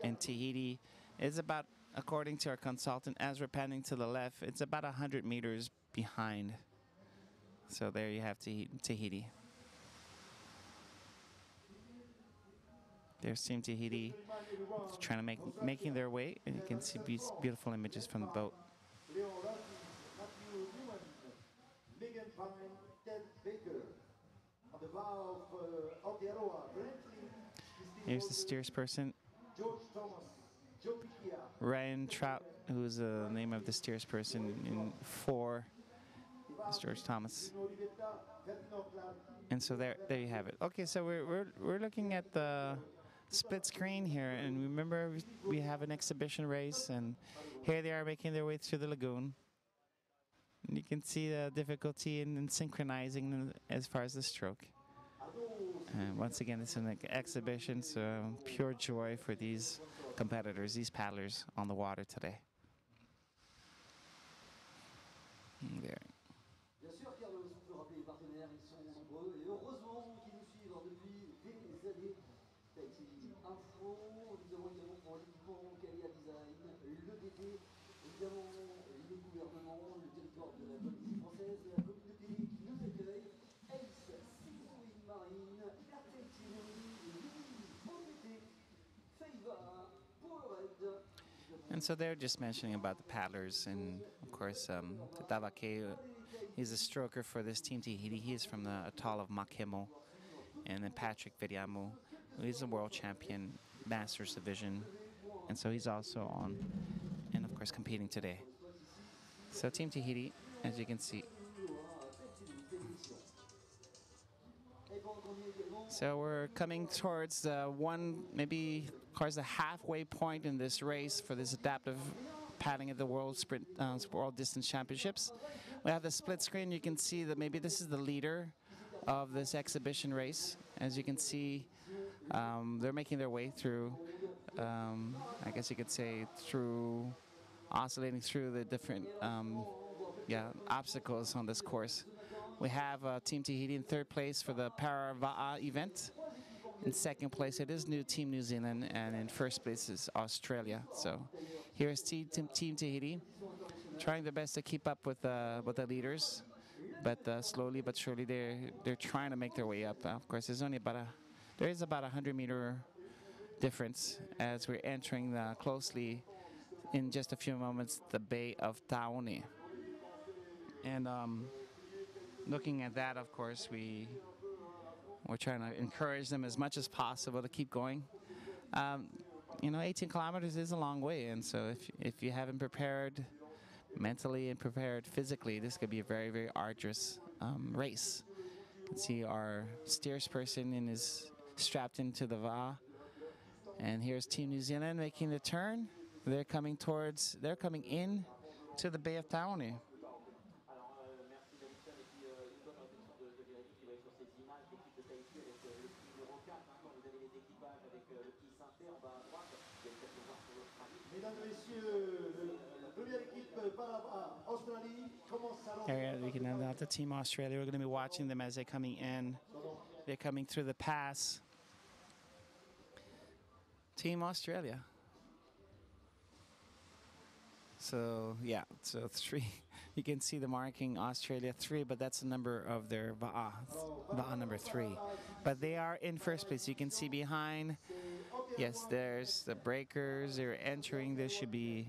And Tahiti is about, according to our consultant, as we're panning to the left, it's about 100 meters behind. So there you have Tahiti. There's Team Tahiti trying to making their way, and you can see these beautiful images from the boat. Here's the steersperson, Ryan Trout, who is the name of the steersperson in 4, George Thomas. And so there you have it. Okay, so we're looking at the split screen here, and remember we have an exhibition race, and here they are making their way through the lagoon. And you can see the difficulty in synchronizing as far as the stroke. And once again, it's an exhibition, so pure joy for these competitors, these paddlers on the water today. There. Bien sûr, car on peut rappeler les partenaires, ils sont nombreux et heureusement qu'ils nous suivent depuis des années. Tahiti Info, nous avons également pour l'équipement Calia Design, le DT, évidemment le gouvernement, le territoire de la Polynésie française, la communauté qui nous accueille, Ace, Seafood Marine, RTL TV, OPT, Feiva, Powerhead. And so they're just mentioning about the paddlers, and of course, Tavake, he's a stroker for this Team Tahiti. He is from the atoll of Makemo. And then Patrick Vidiamu, who is a world champion, Masters Division. And so he's also on, and of course, competing today. So Team Tahiti, as you can see. So we're coming towards maybe towards the halfway point in this race for this adaptive paddling at the World Sprint World Distance Championships. We have the split screen. You can see that maybe this is the leader of this exhibition race. As you can see, they're making their way through, I guess you could say, through oscillating through the different obstacles on this course. We have Team Tahiti in third place for the Para-Va'a event. In second place, it is Team New Zealand, and in first place is Australia. So here's Team Tahiti, trying their best to keep up with the leaders, but slowly but surely they're trying to make their way up. Of course, there is about a 100-meter difference as we're entering closely in just a few moments the Bay of Taone. And looking at that, of course, we're trying to encourage them as much as possible to keep going. 18 kilometers is a long way, and so if you haven't prepared mentally and prepared physically, this could be a very, very arduous race. You can see our steersperson is strapped into the VA, and here's Team New Zealand making the turn. They're coming in to the Bay of Taone. There we can have the Team Australia. We're going to be watching them as they're coming in. They're coming through the pass. Team Australia. So yeah, so 3. You can see the marking Australia 3, but that's the number of their Va'a number 3. But they are in first place. You can see behind. Yes, there's the breakers. They're entering. This should be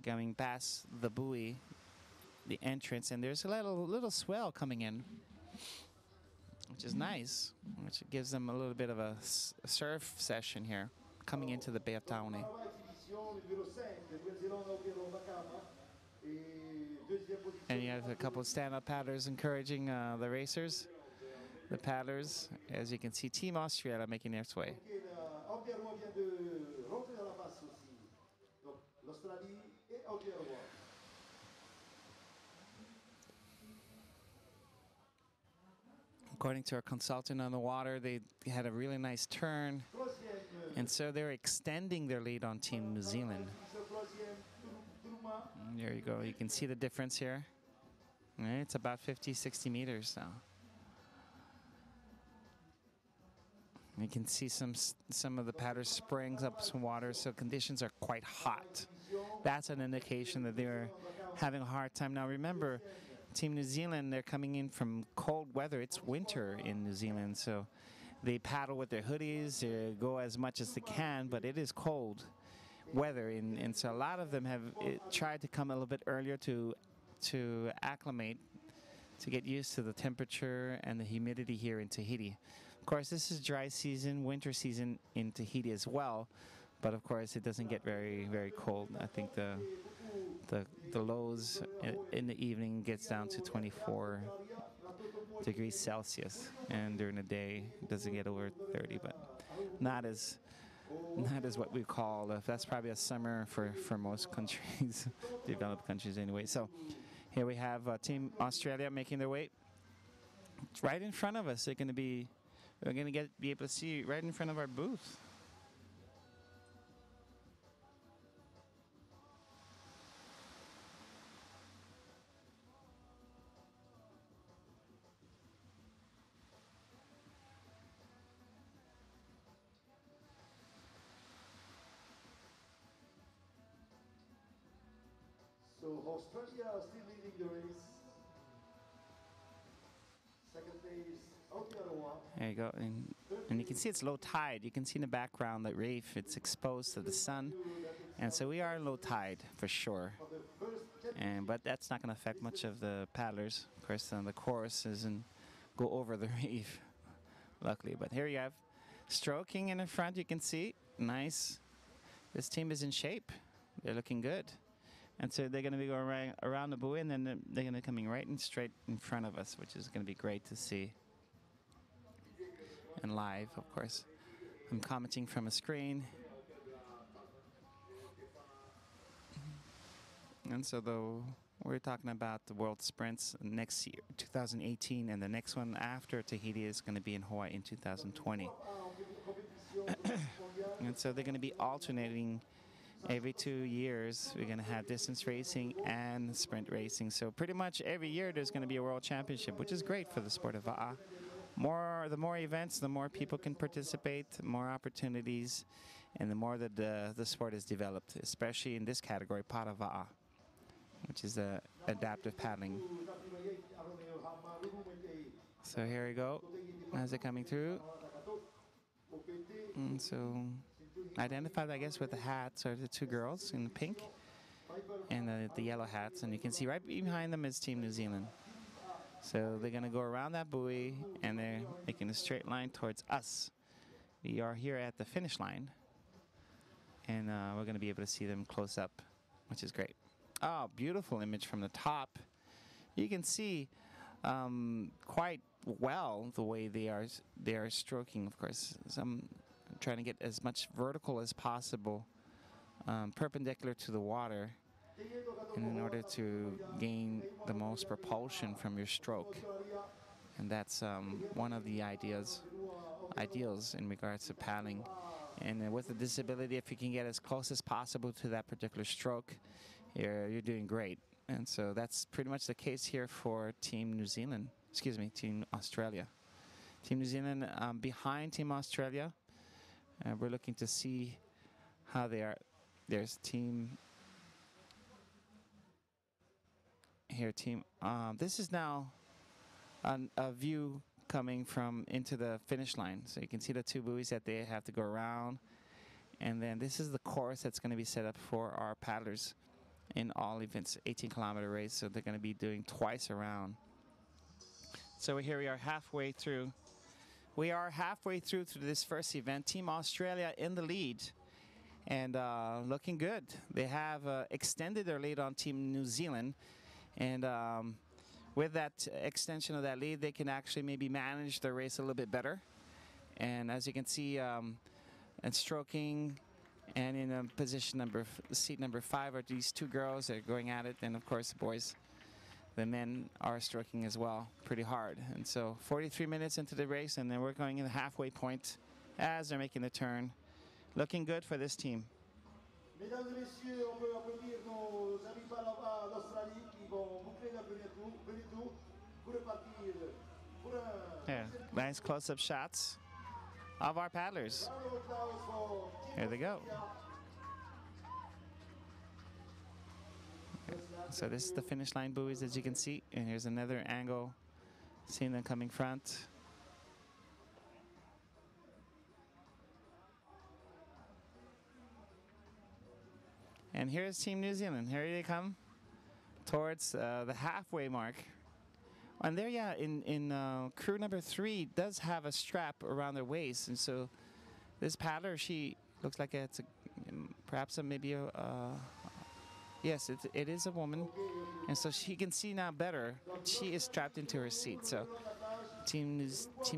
coming past the buoy, the entrance, and there's a little swell coming in, which is nice, which gives them a little bit of a surf session here, coming into the Bay of Taone. And you have a couple of stand-up paddlers encouraging the racers, the paddlers. As you can see, Team Australia making its way. According to our consultant on the water, they had a really nice turn, and so they're extending their lead on Team New Zealand. And there you go. You can see the difference here. It's about 50, 60 meters now. You can see some of the paddlers spraying up some water, so conditions are quite hot. That's an indication that they're having a hard time. Now remember, Team New Zealand, they're coming in from cold weather. It's winter in New Zealand, so they paddle with their hoodies, they go as much as they can, but it is cold weather, and so a lot of them have tried to come a little bit earlier to acclimate, to get used to the temperature and the humidity here in Tahiti. Of course, this is dry season, winter season in Tahiti as well, but of course it doesn't get very, very cold. I think the lows in the evening gets down to 24 degrees Celsius, and during the day it doesn't get over 30, but not as what we call, that's probably a summer for most countries, developed countries anyway. So Here we have Team Australia making their way. It's right in front of us. We're going to be able to see right in front of our booth. So Australia still leading the race. Second place, Aotearoa. There you go. And you can see it's low tide. You can see in the background that reef, it's exposed to the sun. And so we are low tide for sure. But that's not going to affect much of the paddlers. Of course, the course doesn't go over the reef, luckily. But here you have stroking in the front, you can see. Nice. This team is in shape. They're looking good. And so they're going to be going around the buoy, and then they're going to be coming right and straight in front of us, which is going to be great to see. And live, of course. I'm commenting from a screen. And so though we're talking about the World Sprints next year, 2018, and the next one after Tahiti is going to be in Hawaii in 2020. And so they're going to be alternating every 2 years. We're going to have distance racing and sprint racing. So pretty much every year there's going to be a world championship, which is great for the sport of va'a. The more events, the more people can participate, more opportunities, and the more that the sport is developed, especially in this category, para va'a, which is adaptive paddling. So here we go, as they're coming through. And so identified, I guess, with the hats are the two girls in the pink and the yellow hats. And you can see right behind them is Team New Zealand. So they're going to go around that buoy, and they're making a straight line towards us. We are here at the finish line, and we're going to be able to see them close up, which is great. Oh, beautiful image from the top. You can see quite well the way they are stroking, of course. Some trying to get as much vertical as possible, perpendicular to the water, and in order to gain the most propulsion from your stroke. And that's one of the ideals in regards to paddling. And with a disability, if you can get as close as possible to that particular stroke, you're doing great. And so that's pretty much the case here for Team New Zealand, Team Australia. Team New Zealand behind Team Australia. We're looking to see how they are. There's team here. This is now a view coming from into the finish line. So you can see the two buoys that they have to go around. And then this is the course that's going to be set up for our paddlers in all events, 18-kilometer race. So they're going to be doing twice around. So here we are halfway through. We are halfway through to this first event. Team Australia in the lead and looking good. They have extended their lead on Team New Zealand. And with that extension of that lead, they can actually maybe manage the race a little bit better. And as you can see, and stroking and in seat number 5 are these two girls that are going at it. And of course, the boys. The men are stroking as well, pretty hard. And so 43 minutes into the race, and then we're going in the halfway point as they're making the turn. Looking good for this team. Mesdames et messieurs, on peut applaudir nos amis d'Australie qui vont boucler leur premier tour pour repartir pour un... Yeah, nice close-up shots of our paddlers. Here they go. So this is the finish line buoys, as you can see, and here's another angle, seeing them coming front. And here's Team New Zealand. Here they come towards the halfway mark. And there, yeah, in crew number 3 does have a strap around their waist, and so this paddler, she looks like it's perhaps maybe a yes, it is a woman, and so she can see now better. She is strapped into her seat. So Team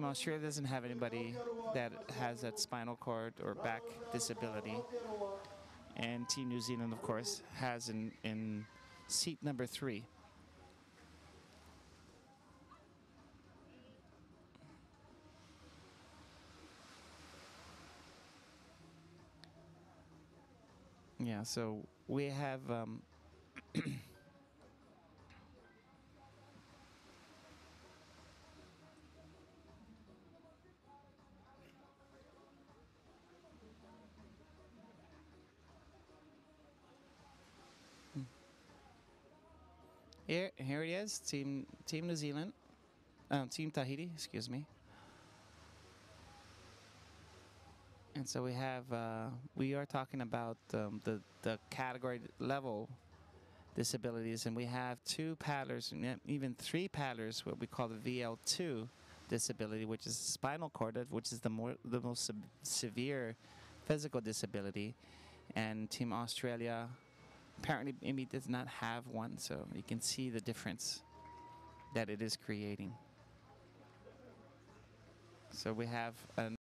Australia doesn't have anybody that has that spinal cord or back disability. And Team New Zealand, of course, has in seat number 3 Yeah, so we have here it is, Team New Zealand, Team Tahiti, excuse me. And so we have we are talking about the category level disabilities, and we have 2 paddlers, and even 3 paddlers, what we call the VL2 disability, which is spinal cord, which is the most severe physical disability. And Team Australia apparently maybe does not have one, so you can see the difference that it is creating. So we have an